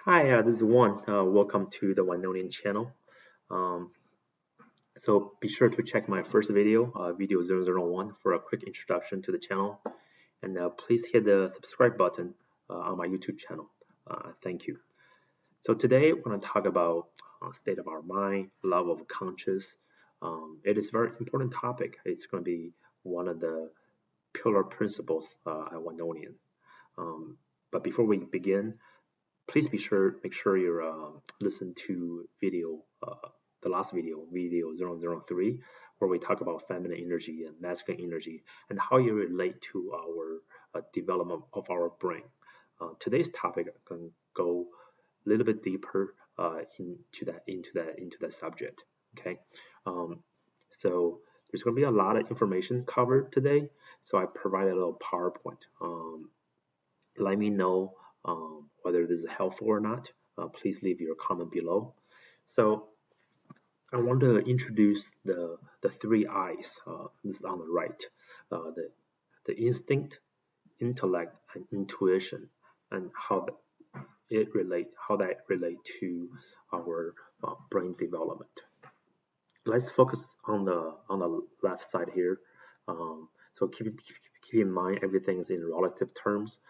Hi, this is Juan. Welcome to the OneOnian channel. Um, so be sure to check my first video, video 001, for a quick introduction to the channel. And please hit the subscribe button on my YouTube channel. Thank you. So today we're going to talk about state of our mind, level of conscious. It is a very important topic. It's going to be one of the pillar principles at OneOnian. But before we begin, please make sure you listen to the last video 003, where we talk about feminine energy and masculine energy and how you relate to our development of our brain. Today's topic can go a little bit deeper into that subject. Okay, so there's going to be a lot of information covered today. So I provided a little PowerPoint. Let me know whether this is helpful or not. Please leave your comment below. So I want to introduce the three I's. This is on the right. The instinct, intellect, and intuition, and how that relate to our brain development. Let's focus on the left side here. So keep in mind everything is in relative terms.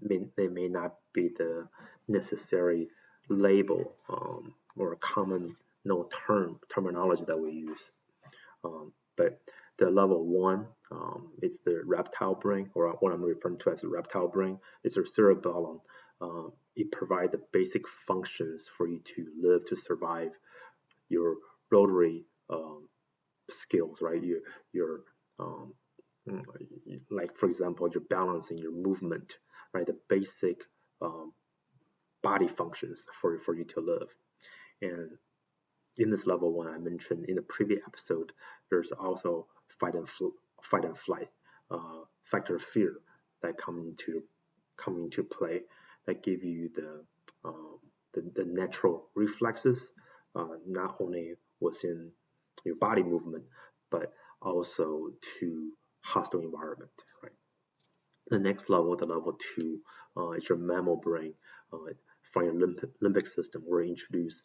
They may not be the necessary label or a common terminology that we use. But the level one is the reptile brain, or what I'm referring to as the reptile brain. It's a cerebellum. It provides the basic functions for you to live, to survive. Your rotary skills, right? Your like, for example, your balancing, your movement, right? The basic body functions for you to live. And in this level one, I mentioned in the previous episode, there's also fight and flight, factor of fear that come into play, that give you the natural reflexes, not only within your body movement, but also to hostile environment, right? The next level, the level two, is your mammal brain. From your limbic system, where you introduce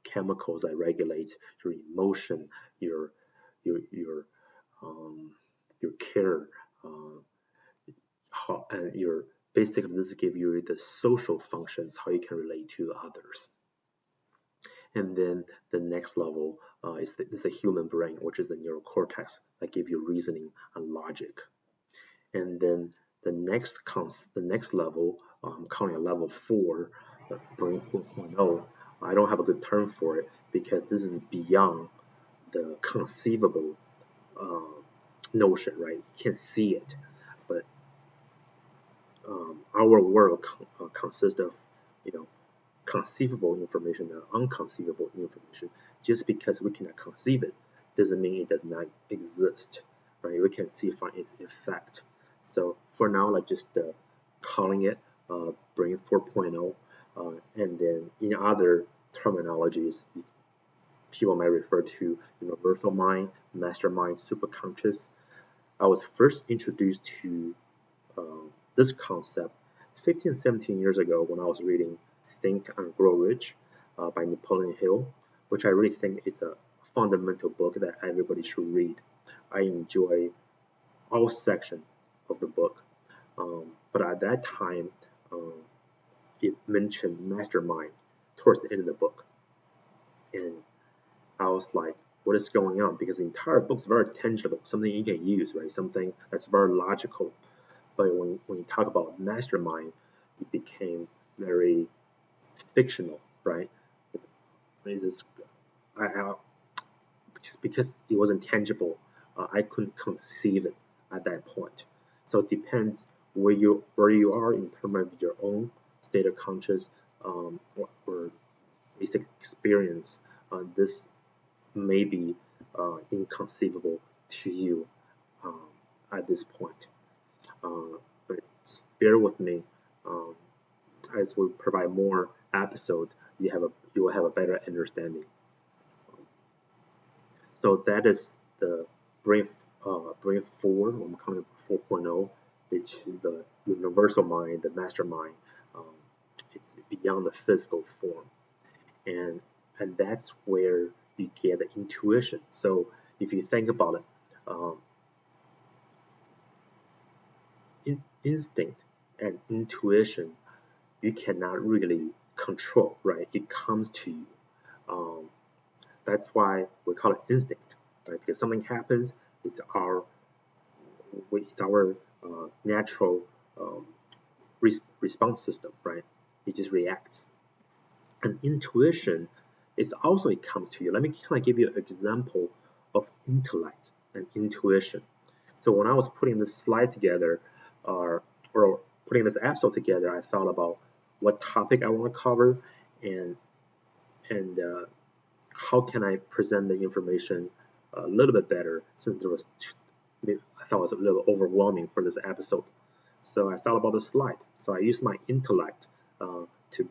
chemicals that regulate your emotion, your care, and your basically this give you the social functions, how you can relate to others. And then the next level is the human brain, which is the neurocortex, that give you reasoning and logic. And then the next level, I'm calling it level 4, brain 4.0. I don't have a good term for it because this is beyond the conceivable notion, right? You can't see it, but our world consists of, conceivable information and unconceivable information. Just because we cannot conceive it doesn't mean it does not exist, right? We can see from its effect. So for now, like just calling it brain 4.0, and then in other terminologies, people might refer to universal mind, mastermind, superconscious. I was first introduced to this concept 15, 17 years ago when I was reading Think and Grow Rich by Napoleon Hill, which I really think is a fundamental book that everybody should read. I enjoy all sections of the book, but at that time, it mentioned mastermind towards the end of the book, and I was like, what is going on? Because the entire book is very tangible, something you can use, right? Something that's very logical. But when you talk about mastermind, it became very fictional, right? It's just, because it wasn't tangible, I couldn't conceive it at that point. So it depends where you are in terms of your own state of conscious or basic experience. This may be inconceivable to you at this point. But just bear with me. As we provide more episodes, you will have a better understanding. So that is the brain 4. I'm calling it 4.0. It's the universal mind, the mastermind, it's beyond the physical form, and that's where you get the intuition. So if you think about it, um, instinct and intuition you cannot really control, right? It comes to you. Um, that's why we call it instinct, right? Because something happens, it's our natural um, response system, right? It just reacts. And intuition, it comes to you. Let me kind of give you an example of intellect and intuition. So when I was putting this slide together, or putting this episode together, I thought about what topic I want to cover and how can I present the information a little bit better, since I thought it was a little overwhelming for this episode. So I thought about the slide. So I used my intellect to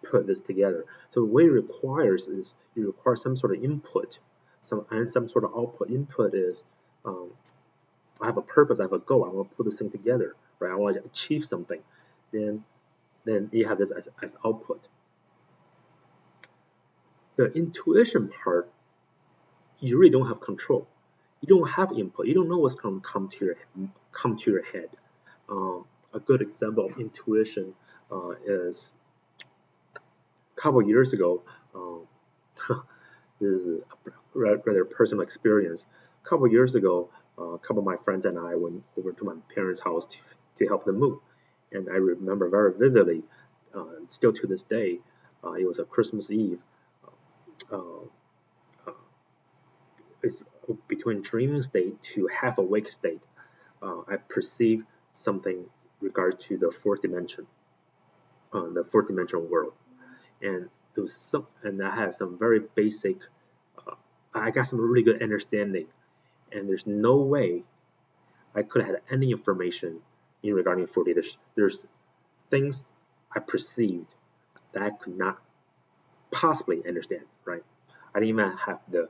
put this together. So what it requires is you require some sort of input, some sort of output. Input is I have a purpose, I have a goal, I want to put this thing together, right? I want to achieve something. Then you have this as output. The intuition part, you really don't have control. You don't have input. You don't know what's going to come to your head. A good example of intuition is a couple of years ago. This is a rather personal experience. A couple of years ago, a couple of my friends and I went over to my parents' house to help them move. And I remember very vividly, still to this day, it was a Christmas Eve. Uh, it's between dreaming state to half awake state. I perceive something regards to the fourth dimension, the fourth dimensional world, and it was and I had some very basic. I got some really good understanding, and there's no way I could have had any information in regarding 4D. There's things I perceived that I could not possibly understand, right? I didn't even have the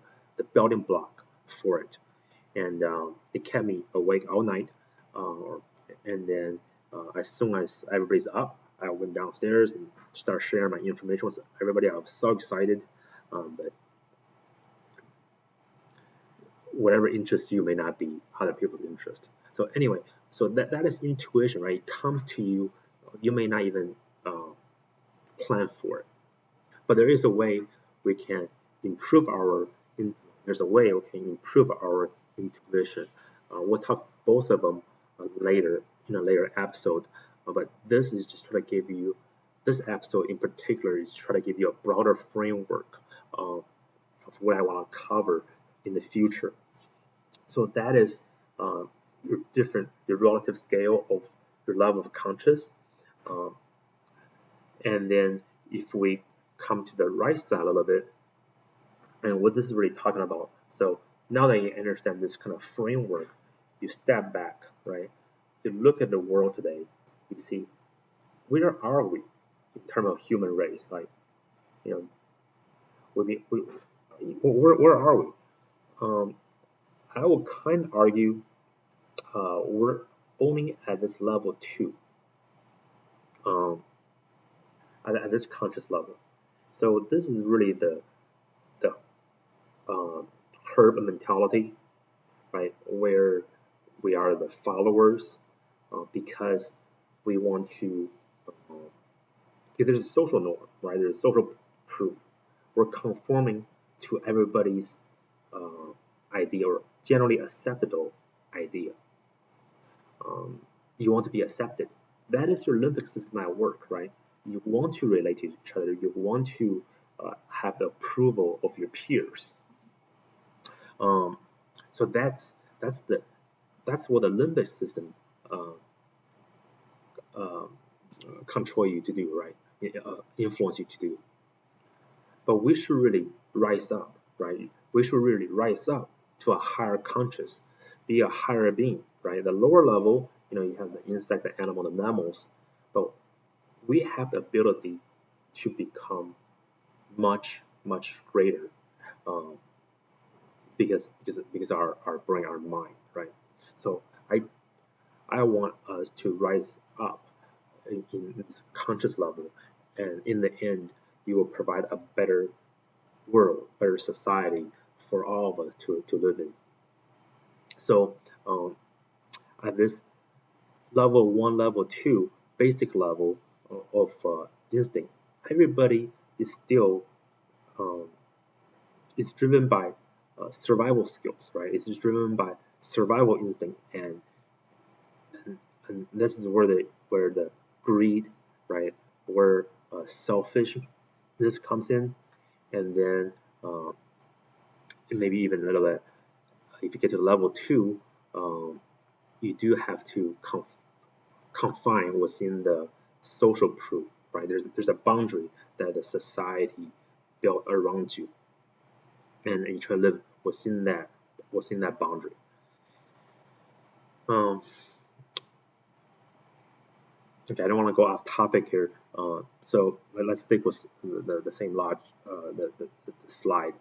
building block for it, and it kept me awake all night. Uh, and then as soon as everybody's up, I went downstairs and started sharing my information with everybody. I was so excited, but whatever interests you may not be other people's interest. So anyway, so that is intuition, right? It comes to you. You may not even plan for it, but there is a way we can improve our. There's a way we can improve our intuition. We'll talk both of them later in a later episode. But this is just try to give you this episode in particular is try to give you a broader framework of what I want to cover in the future. So that is your relative scale of your level of conscious. Um, and then if we come to the right side a little bit, and what this is really talking about. So now that you understand this kind of framework, you step back, right? You look at the world today, you see, where are we in terms of human race? Like, you know, where are we? I would kind of argue we're only at this level too, um, at this conscious level. So this is really the herd mentality, right? Where we are the followers because we want to. There's a social norm, right? There's a social proof. We're conforming to everybody's idea or generally acceptable idea. You want to be accepted. That is your limbic system at work, right? You want to relate to each other. You want to have the approval of your peers. So that's what the limbic system uh, uh, control you to do, right? Influence you to do. But we should really rise up, right? We should really rise up to a higher conscious, be a higher being, right? The lower level, you have the insect, the animal, the mammals, but we have the ability to become much, much greater because our brain, our mind, right? So I want us to rise up in this conscious level, and in the end, you will provide a better world, better society for all of us to live in. So at this level 1, level 2, basic level of instinct, everybody is still um, is driven by survival skills, right? It's driven by survival instinct, and this is where the greed, right, where selfishness comes in, and then uh, maybe even a little bit. If you get to level 2, you do have to confine within the social proof, right? There's a boundary that the society built around you, and you try to live within that boundary. Okay, I don't want to go off topic here, so let's stick with the same the slide.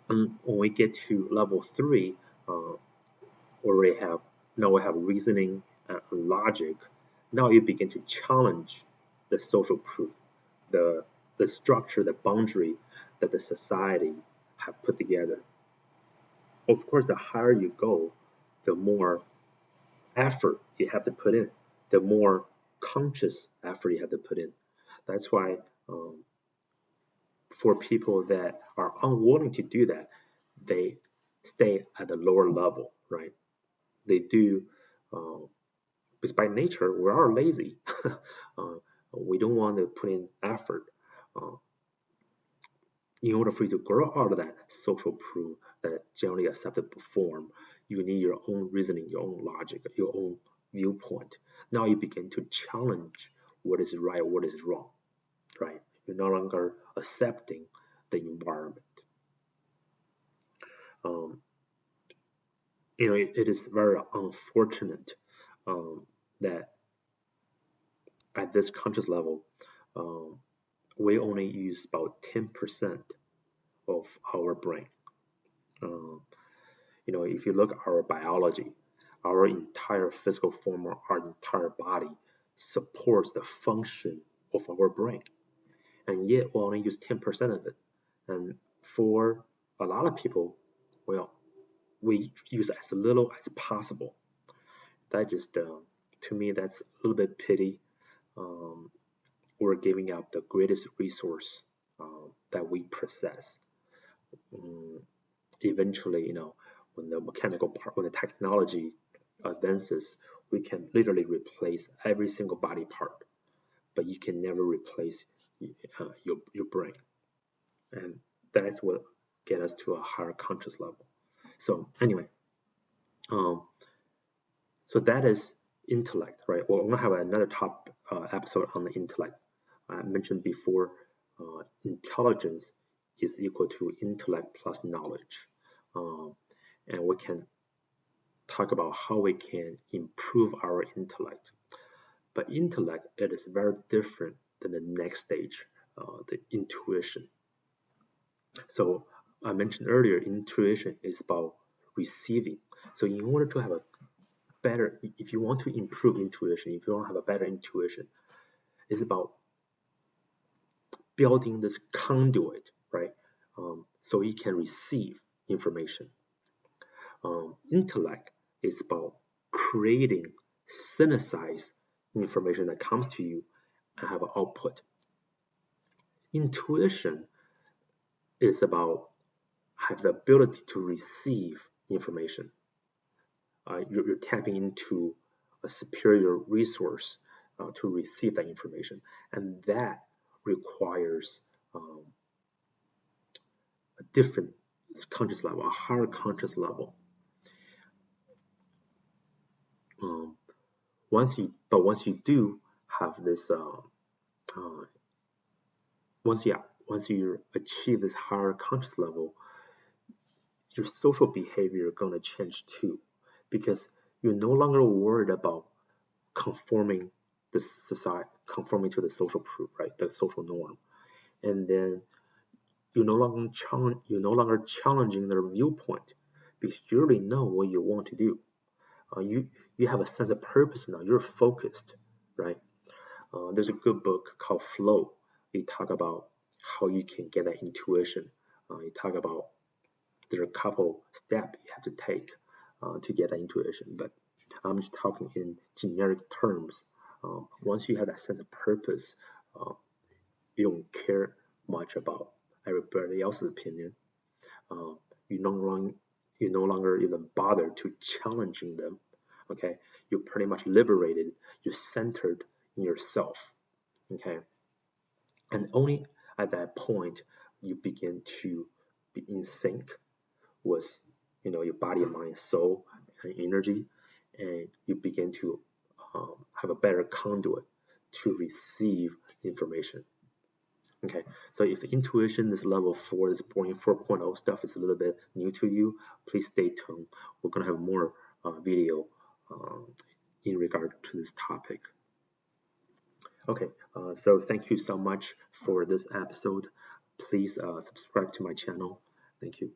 And when we get to level 3, where we have reasoning and logic, now you begin to challenge the social proof, the structure, the boundary that the society have put together. Of course, the higher you go, the more effort you have to put in, the more conscious effort you have to put in. That's why for people that are unwilling to do that, they stay at the lower level, right? They do, because by nature we are lazy. We don't want to put in effort. In order for you to grow out of that social proof, that generally accepted form, you need your own reasoning, your own logic, your own viewpoint. Now you begin to challenge what is right, what is wrong, right? You're no longer accepting the environment. It is very unfortunate that at this conscious level, we only use about 10% of our brain. If you look at our biology, our entire physical form, our entire body supports the function of our brain, and yet we only use 10% of it. And for a lot of people, well, we use as little as possible. That just, to me, that's a little bit pity. We're giving up the greatest resource that we possess. Eventually, when the mechanical part, when the technology advances, we can literally replace every single body part, but you can never replace your brain, and that's what get us to a higher conscious level. So anyway, so that is intellect, right? Well, we're gonna have another top episode on the intellect. I mentioned before, intelligence is equal to intellect plus knowledge, and we can talk about how we can improve our intellect. But intellect, it is very different than the next stage, the intuition. So I mentioned earlier, intuition is about receiving. So in order to have a better, if you want to improve intuition, if you want to have a better intuition, it's about building this conduit, right? So you can receive information. Intellect is about creating, synthesize information that comes to you and have an output. Intuition is about have the ability to receive information. You're tapping into a superior resource to receive that information, and that requires a different conscious level, a higher conscious level. Once you do have this, once you achieve this higher conscious level, your social behavior is gonna change too, because you're no longer worried about conforming to the social proof, right? The social norm, and then you're no longer challenging their viewpoint, because you already know what you want to do. You have a sense of purpose now. You're focused, right? There's a good book called Flow. It talk about how you can get that intuition. It talk about there are a couple steps you have to take to get that intuition, but I'm just talking in generic terms. Once you have that sense of purpose, you don't care much about everybody else's opinion. You no longer even bother to challenging them. Okay, you're pretty much liberated. You're centered in yourself. Okay, and only at that point you begin to be in sync with your body, mind, soul, and energy, and you begin to have a better conduit to receive information. Okay, so if intuition is level 4, this 4.0 stuff is a little bit new to you, please stay tuned. We're going to have more video in regard to this topic. Okay, so thank you so much for this episode. Please subscribe to my channel. Thank you.